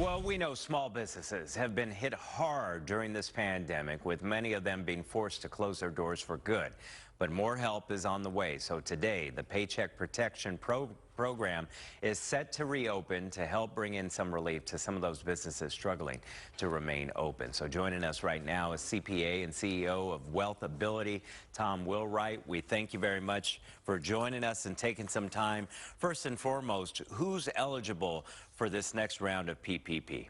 Well, we know small businesses have been hit hard during this pandemic, with many of them being forced to close their doors for good. But more help is on the way. So today, the Paycheck Protection Program is set to reopen to help bring in some relief to some of those businesses struggling to remain open. So joining us right now is CPA and CEO of Wealth Ability, Tom Wheelwright. We thank you very much for joining us and taking some time. First and foremost, who's eligible for this next round of PPP?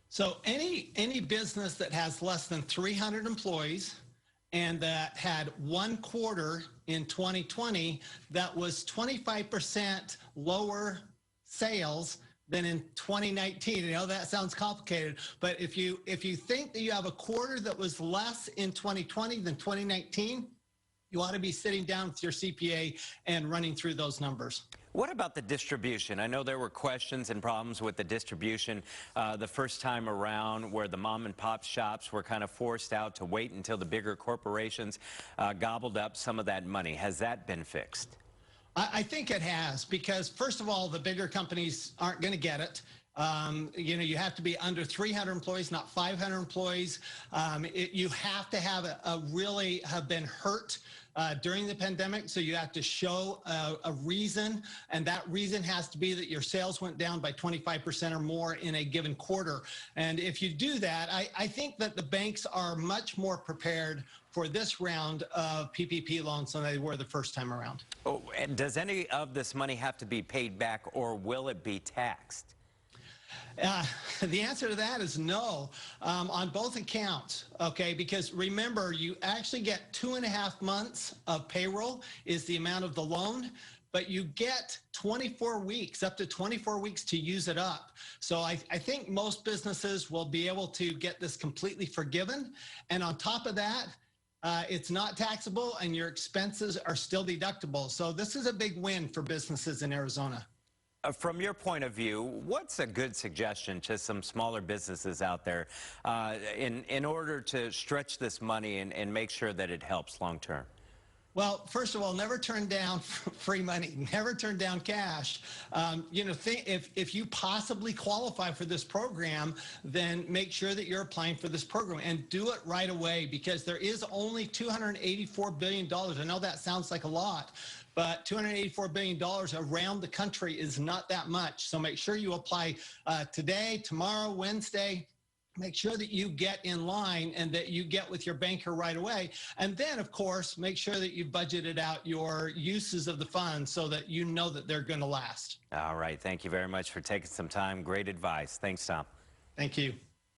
So any business that has less than 300 employees and that had one quarter in 2020 that was 25% lower sales than in 2019. I know that sounds complicated, but if you think that you have a quarter that was less in 2020 than 2019, you ought to be sitting down with your CPA and running through those numbers. What about the distribution? I know there were questions and problems with the distribution the first time around, where the mom and pop shops were kind of forced out to wait until the bigger corporations gobbled up some of that money. Has that been fixed? I think it has, because first of all, the bigger companies aren't going to get it. You have to be under 300 employees, not 500 employees. You have to have really have been hurt during the pandemic, so you have to show a reason, and that reason has to be that your sales went down by 25% or more in a given quarter. And if you do that, I think that the banks are much more prepared for this round of PPP loans than they were the first time around. Oh, and does any of this money have to be paid back, or will it be taxed? The answer to that is no, on both accounts, okay? Because remember, you actually get 2.5 months of payroll is the amount of the loan, but you get 24 weeks, up to 24 weeks to use it up. So I think most businesses will be able to get this completely forgiven. And on top of that, it's not taxable and your expenses are still deductible. So this is a big win for businesses in Arizona. From your point of view, what's a good suggestion to some smaller businesses out there in order to stretch this money and make sure that it helps long term? Well, first of all, never turn down free money. Never turn down cash. If you possibly qualify for this program, then make sure that you're applying for this program and do it right away, because there is only $284 billion. I know that sounds like a lot, but $284 billion around the country is not that much. So make sure you apply today, tomorrow, Wednesday. Make sure that you get in line and that you get with your banker right away. And then, of course, make sure that you budgeted out your uses of the funds so that you know that they're going to last. All right. Thank you very much for taking some time. Great advice. Thanks, Tom. Thank you.